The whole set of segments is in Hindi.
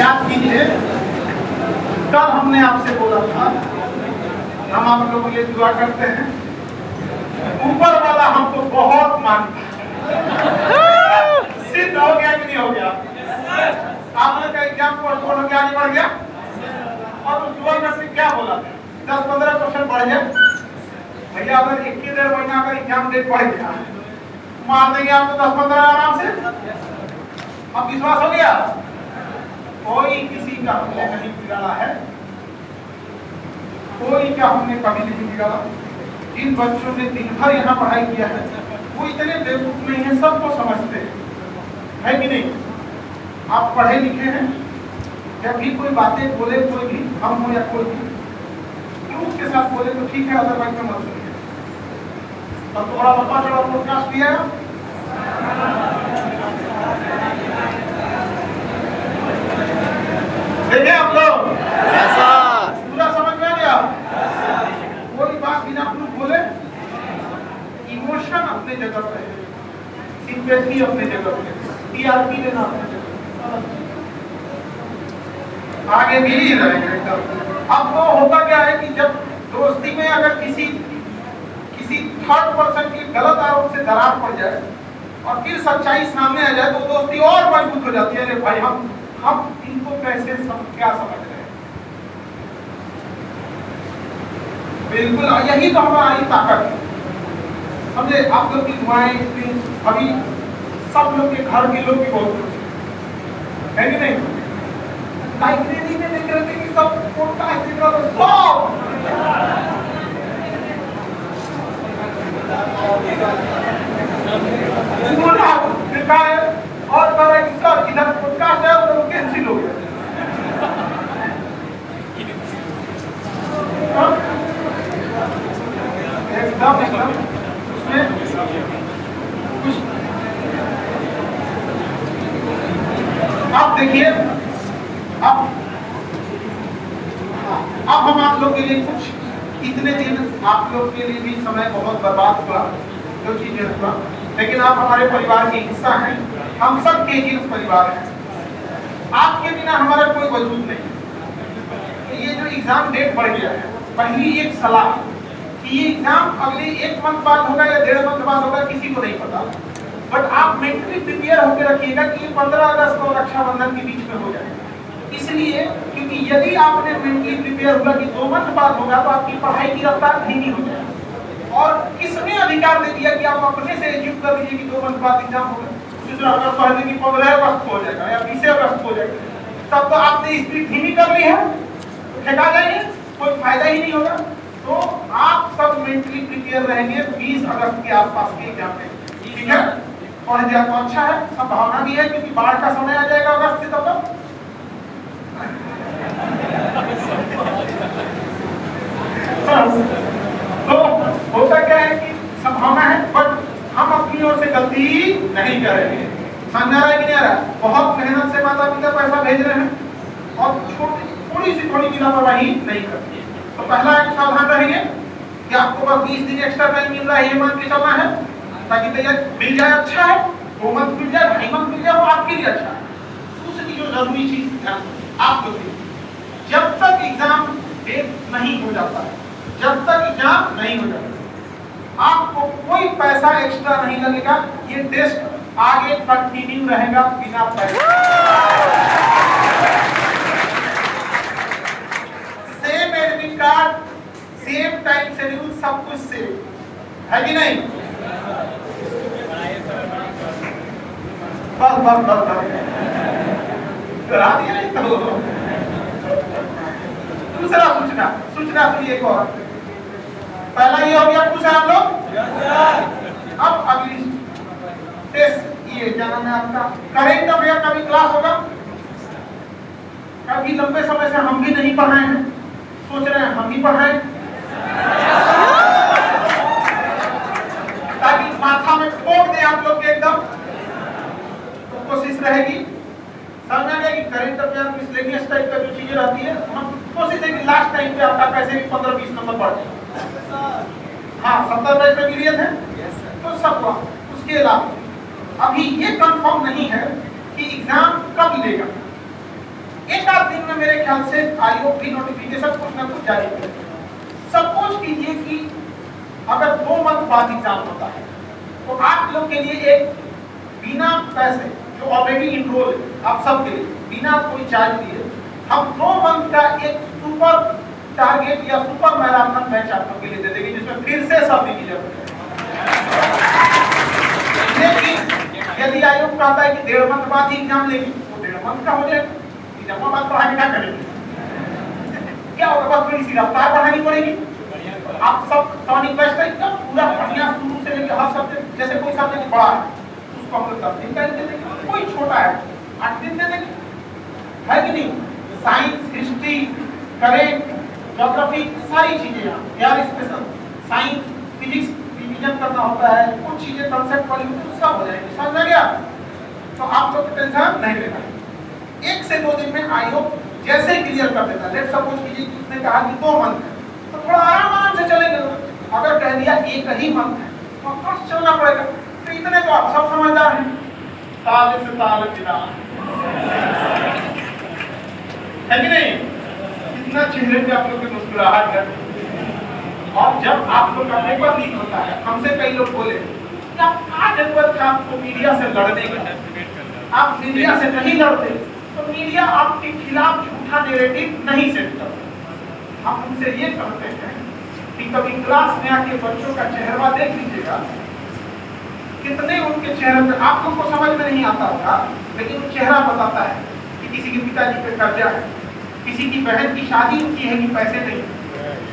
याद कीजिए, कल हमने आपसे बोला था, हम आप लोगों के लिए दुआ करते हैं, ऊपर वाला हमको बहुत मानता है। सिद्ध हो गया कि नहीं हो गया? आप लोग का एग्जाम पोस्टपोन हो गया, आगे बढ़ गया। और उस दुआ में से क्या बोला? 10-15% बढ़ गया। भैया अगर 21 महीना का एग्जाम डेट बढ़ गया, मार देंगे आपको 10-15 आराम से। अब विश्वास हो गया? कोई किसी का हमने नहीं बिगाड़ा है, कोई का हमने कभी नहीं बिगाड़ा। इन बच्चों ने दिन भर यहाँ पढ़ाई किया है, वो इतने बेवकूफ नहीं है, सबको समझते है कि नहीं? आप पढ़े लिखे हैं, जब भी कोई बातें बोले, कोई भी हम हो या कोई भी, क्यों उसके साथ बोले तो ठीक है, अदरवाइज में मत सुनिए। और थोड़ा लंबा चौड़ा पॉडकास्ट दिया है, देखे आप लोग पूरा समझ में आ गया? कोई बात बिना प्रूफ बोले, इमोशन अपने जगह पे है, सिंपैथी अपने जगह पे, टीआरपी लेना अपने जगह, आगे भी रहेगा। अब वो होता क्या है कि जब दोस्ती में अगर किसी थर्ड पर्सन की गलत आरोप से दरार पड़ जाए और फिर सच्चाई सामने आ जाए, तो दोस्ती और मजबूत हो जाती है। अरे भाई हम इनको कैसे क्या समझ रहे हैं? बिल्कुल यही तो हमारी ताकत है। समझे? आप लोग की दुआएं अभी सब लोग के घर के लोग भी बहुत खुश है कि नहीं? लाइब्रेरी में देख रहे थे कि सब पॉडकास्ट देख रहे थे, लिखा है और इधर पॉडकास्ट है, उधर कैंसिल हो गया। एकदम उसमें कुछ आप देखिए, अब हम आप लोग के लिए कुछ इतने दिन आप लोग के लिए भी समय बहुत बर्बाद हुआ, जो चीजें हुआ, लेकिन आप हमारे परिवार के हिस्सा हैं, हम सब के जीव परिवार हैं। आपके बिना हमारा कोई वजूद नहीं। ये जो एग्जाम डेट बढ़ गया है, पहली एक सलाह कि ये एग्जाम अगले 1 मंथ बाद होगा या 1.5 मंथ बाद होगा, किसी को नहीं पता, बट आप मेंटली प्रिपेयर होकर रखिएगा कि 15 अगस्त और रक्षाबंधन के बीच में हो जाए। इसलिए क्योंकि यदि आपने मेंटली प्रिपेयर हुआ कि 2 मंथ बाद होगा, तो आपकी पढ़ाई की रफ्तार धीमी हो जाएगी। और किसने अधिकार दे दिया कि आप अपने से एज्यूम कर लीजिए कि 2 मंथ बाद एग्जाम होगा? अगर पहले की 15 अगस्त हो जाएगा या 20 अगस्त हो जाएगा, तब तो आपने स्पीड धीमी कर ली है, ठेका जाएंगे, कोई फायदा ही नहीं होगा। तो आप सब मेंटली प्रिपेयर रहेंगे 20 अगस्त के आसपास के एग्जाम में, ठीक है? पढ़ जाए तो अच्छा है, संभावना भी है क्योंकि बाढ़ का समय आ जाएगा अगस्त से, तब तो होता क्या है कि संभावना है, बट हम अपनी ओर से गलती नहीं करेंगे। समझ आ रहा है कि नहीं आ रहा? बहुत मेहनत से माता पिता पैसा भेज रहे हैं और थोड़ी सी लापरवाही नहीं करती। तो पहला एक सावधान रहेंगे कि आपको बस 20 दिन एक्स्ट्रा टाइम मिल रहा है, ये मान के चलना है, ताकि तैयार मिल जाए, अच्छा है, 2 मंथ मिल जाए, 2.5 मंथ मिल जाए, वो आपके लिए अच्छा है। दूसरी जो जरूरी चीज आप लोग, जब तक एग्जाम डेट नहीं हो जाता है, जब तक एग्जाम नहीं हो जाता, आपको कोई पैसा एक्स्ट्रा नहीं लगेगा। ये टेस्ट आगे कंटिन्यू रहेगा बिना पैसे। Same admit card, same time schedule, सब कुछ सेम है कि नहीं? बस करा दिया नहीं तो दूसरा सूचना सुनिए। एक और, पहला ये हो गया, पूछा आप लोग। अब अगली टेस्ट, ये क्या नाम है आपका, करेंट अफेयर का भी क्लास होगा। कभी लंबे समय से हम भी नहीं पढ़ाए हैं, सोच रहे हैं हम ही पढ़ाएं, ताकि माथा में ठोक दे आप लोग के एकदम। तो कोशिश रहेगी, समझ आ गया कि करेंट अफेयर मिसलेनियस टाइप का जो चीजें रहती है, हम कोशिश है कि लास्ट टाइम पे आपका कैसे भी 15-20 नंबर बढ़ जाए। हाँ, 70 टाइप में लिए थे तो सब हुआ। उसके अलावा अभी ये कंफर्म नहीं है कि एग्जाम कब लेगा। एक मेरे ख्याल से आयोग भी नोटिफिकेशन कुछ ना कुछ जारी करे। सपोज कीजिए कि अगर 2 मंथ बाद एग्जाम होता है तो आप लोग के लिए एक बिना पैसे जो ऑलरेडी इनरोल है आप सब के लिए बिना कोई चार्ज दिए हम 2 मंथ का एक सुपर टारगेट या सुपर मैराथन मैच आप लोग के लिए दे देंगे जिसमें फिर से सब की जरूरत है। लेकिन यदि आयोग कहता है कि 1.5 मंथ बाद ही एग्जाम लेगी तो 1.5 मंथ का हो जाएगा। एग्जाम बाद पढ़ा के क्या करेंगे? क्या होगा? बस थोड़ी सी रफ्तार बढ़ानी पड़ेगी। आप सब इन्वेस्ट करेंगे पूरा बढ़िया शुरू से लेकर हर सब्जेक्ट, जैसे कोई सब्जेक्ट बड़ा है उसको हम लोग 10 दिन का दे देंगे, कोई छोटा है 8 दिन दे देंगे, है कि नहीं? साइंस, हिस्ट्री, करेंट, ज्योग्राफी, सारी चीजें यार स्पेशल साइंस, फिजिक्स रिवीजन करना होता है, कुछ चीजें कंसेप्ट वाली तो सब हो जाएंगी। समझ आ गया? तो आप लोग टेंशन नहीं लेना। 1 से 2 दिन में आयोग जैसे क्लियर कर देता है। लेट्स सपोज कीजिए कि उसने कहा कि 2 मंथ तो थोड़ा आराम से चलेंगे। अगर कह दिया 1 ही मंथ है तो ऑफकोर्स चलना पड़ेगा। तो इतने तो आप सब समझदार हैं। ताल से ताल मिला है कि नहीं? इतना चेहरे पे आप लोग की मुस्कुराहट है। और जब आप लोग का पेपर लीक होता है, हमसे कई लोग बोले कि आप क्या जरूरत था आपको मीडिया से लड़ने का, आप मीडिया से नहीं लड़ते तो मीडिया आपके खिलाफ झूठा नैरेटिव नहीं सेट करता। हम उनसे ये कहते हैं कि कभी क्लास में आके बच्चों का चेहरा देख लीजिएगा, कितने उनके चेहरे पे आप लोग को समझ में नहीं आता होगा, लेकिन वो चेहरा बताता है कि किसी के पिताजी पे कर्जा है, किसी की बहन की शादी उनकी है कि पैसे नहीं,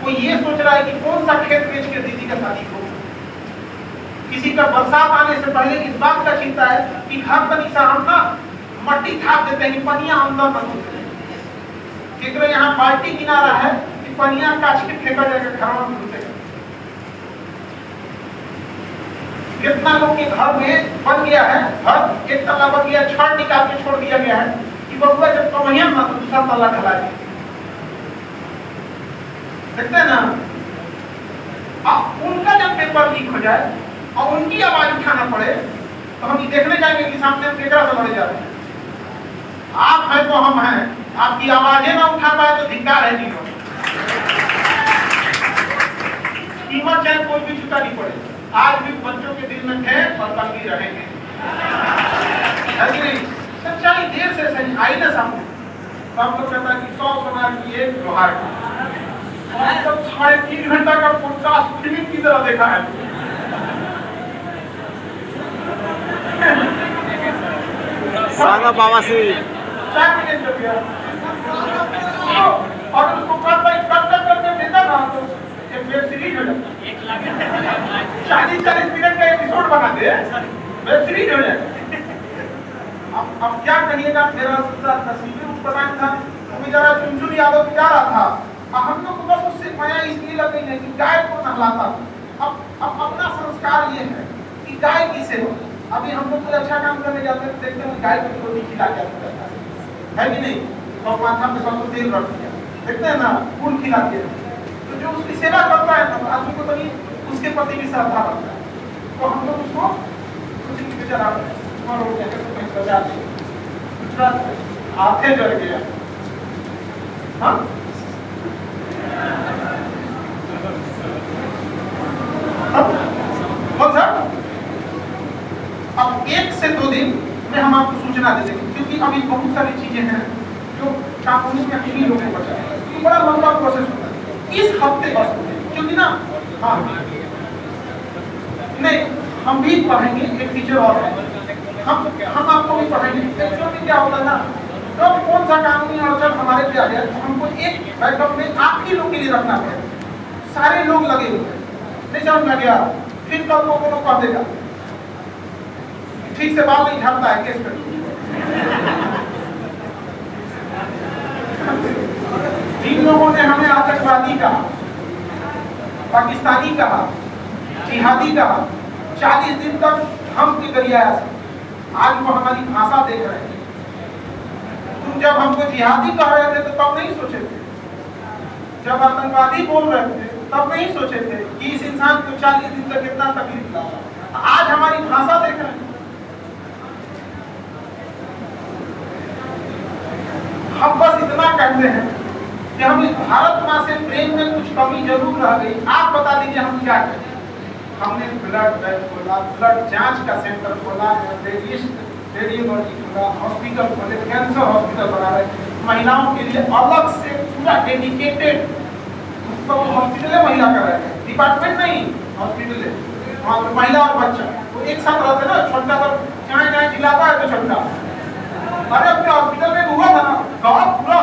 कोई ये सोच रहा है कि कौन सा खेत बेच के दीदी का शादी हो, किसी का बरसात आने से पहले इस बात का चिंता है कि घर पर निशा हम ना मट्टी थाप देते हैं कि पनिया अंदर न घुसे। कितना यहाँ बाल्टी किनारा है कि पनिया काट के फेंका जाएगा घर में घुसेगा। कितना लोग के घर में बन गया है, घर एक तल्ला बन गया, छड़ निकाल के छोड़ दिया गया है कि बबुआ जब कमैया ना तो दूसरा तल्ला ढला जाए। देखते हैं ना? अब उनका जब पेपर लीक हो जाए और उनकी आवाज उठाना पड़े तो हम ये देखने जाएंगे कि सामने हम केकरा से लड़े जा रहे हैं। आप हैं तो हम हैं, आपकी आवाजें ना उठा पाए तो धिक्कार है नहीं। कीमत चाहे कोई भी चुका नहीं पड़े, आज भी बच्चों के दिल में थे और कल भी रहेंगे। सच्चाई देर से सही आई ना सामने तो हम लोग कहता है कि 100 सोनार की एक लोहार की, और सब 3.5 घंटा का पॉडकास्ट फिल्म की तरह देखा है। सागा बाबा से 4 मिनट चल गया और उसको कट करके देता ना तो एक वेब सीरीज हो जाता। 40 मिनट का एपिसोड बना दे, वेब सीरीज हो जाए। अब क्या कहिएगा, मेरा तस्वीर बनाया था तो मैं जरा चुनचुन यादव जा रहा था, हम लोग को बस उससे माया इसलिए लग गई है कि गाय को नहलाता। अब अपना संस्कार ये है कि गाय की सेवा। अभी हम लोग कोई अच्छा काम करने जाते हैं देखते हैं गाय को रोटी खिला के है कि नहीं, और माथा पे सब तेल रख दिया, देखते हैं ना, फूल खिला दिया। तो जो उसकी सेवा करता है ना आदमी को तभी उसके प्रति भी श्रद्धा रखता है। तो हम लोग उसको कुछ बेचारा और हो गया तो कहीं बजा दिया, हाथे जल गया। हाँ अब 1 से 2 दिन में हम आपको सूचना दे देंगे, क्योंकि अभी बहुत सारी चीजें हैं जो कानूनी में इन्हीं लोगों को बचा है। ये बड़ा लंबा प्रोसेस होता है। इस हफ्ते बस क्योंकि ना हाँ नहीं हम भी पढ़ेंगे, एक टीचर और हम आपको भी पढ़ेंगे। क्योंकि क्या होता है ना, तो कौन सा कानूनी अड़चन हमारे पे आ गया तो हमको एक बैकअप में आप ही लोग के लिए रखना पड़ेगा। सारे लोग लगे हुए हैं, नहीं समझ में गया, फिर कल को लोग कह देगा ठीक से बाल नहीं झाड़ता है, केस कर। जिन लोगों ने हमें आतंकवादी कहा, पाकिस्तानी कहा, जिहादी कहा, 40 दिन तक हम के गरियाया, आज वो हमारी भाषा देख रहे हैं। तुम जब हमको जिहादी कह रहे थे तो तब नहीं सोचे थे, जब आतंकवादी बोल रहे थे तब नहीं सोचे थे कि इस इंसान को 40 दिन तक कितना तकलीफ था। आज हमारी भाषा देख रहे हैं। हम बस इतना कहते हैं कि हम इस भारत माँ से प्रेम में कुछ कमी जरूर रह गई। आप बता दीजिए हम क्या करें। हमने ब्लड बैंक खोला, ब्लड जांच का सेंटर खोला, रेडियोलॉजी खोला, हॉस्पिटल खोले, कैंसर हॉस्पिटल बना रहे, महिलाओं के लिए अलग से पूरा डेडिकेटेड हॉस्पिटल है, महिला का रहे डिपार्टमेंट नहीं, हॉस्पिटल है वहाँ पे महिला और बच्चा वो एक साथ रहते ना। छोटा तो चाहे चाहे चिल्लाता है तो छोटा, अरे अपने हॉस्पिटल में हुआ था ना, गाँव पूरा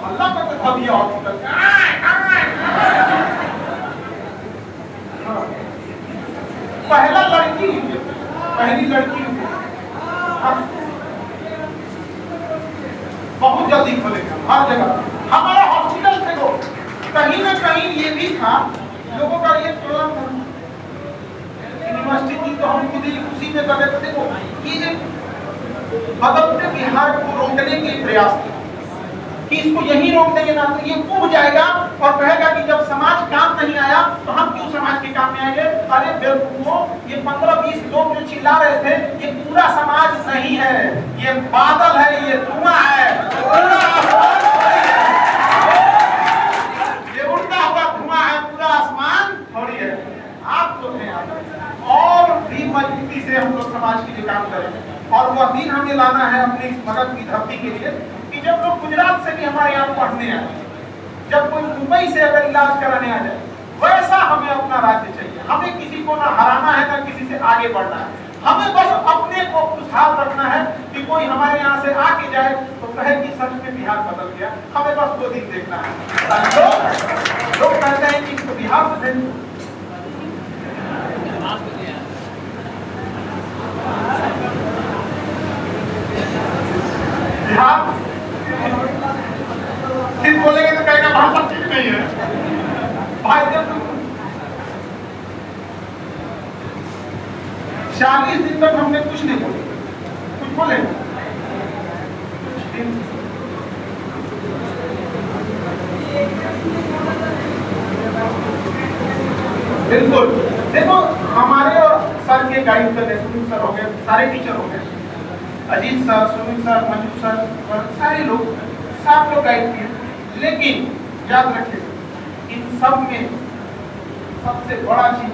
हल्ला करके खा दिया हॉस्पिटल। पहला लड़की, पहली लड़की बहुत जल्दी खोलेगा हर जगह। हमारा हॉस्पिटल से तो कहीं ना कहीं ये भी था लोगों का ये प्रॉब्लम था। यूनिवर्सिटी तो हम खुद ही उसी में कर रहे थे। देखो ये बदलते बिहार को रोकने के प्रयास किया कि इसको यही रोक देंगे ना तो ये कूद जाएगा और कहेगा कि जब समाज काम नहीं आया तो हम क्यों समाज के काम में आएंगे। अरे बेवकूफों, ये 15-20 लोग जो चिल्ला रहे थे ये पूरा समाज नहीं है, ये बादल है, ये धुआं है, ये उड़ता हुआ धुआं है, पूरा आसमान थोड़ी है। आप लोग हैं और भी मजबूती से हम लोग समाज के लिए काम करें। और वह दिन हमें लाना है अपनी इस मगध की धरती के लिए कि जब लोग गुजरात से भी हमारे यहाँ पढ़ने आए, जब कोई मुंबई से अगर इलाज कराने आ जाए, वैसा हमें अपना राज्य चाहिए। हमें किसी को ना हराना है ना किसी से आगे बढ़ना है। हमें बस अपने को खुशहाल रखना है कि कोई हमारे यहाँ से आके जाए तो कहे कि सच में बिहार बदल गया। हमें बस 2 दिन देखना है। लोग कहते हैं कि इसको बिहार से बिहार सिर्फ बोलेंगे तो कहेगा भाषा ठीक नहीं है भाई। जब 40 दिन तक हमने कुछ नहीं बोले, कुछ बोले बिल्कुल। देखो हमारे और सर के गाइड करने, सुनील सर हो गए, सारे टीचर हो गए, Ajit sir, Sunil sir, Manju sir और सारे लोग, सब लोग गाइड किए। लेकिन याद रखिए इन सब में सबसे बड़ा चीज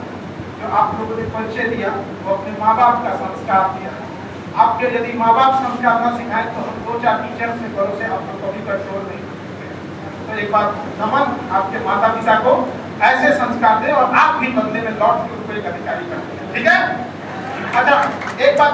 जो आप लोगों ने परिचय दिया वो अपने माँ बाप का संस्कार दिया। आपके यदि माँ बाप संस्कार न सिखाए तो हम 2-4 टीचर से भरोसे आप लोग कभी कंट्रोल नहीं। तो एक बार नमन आपके माता पिता को ऐसे संस्कार दे और आप भी बदले में लौट के ऊपर एक अधिकारी करते हैं, ठीक है। अच्छा एक बात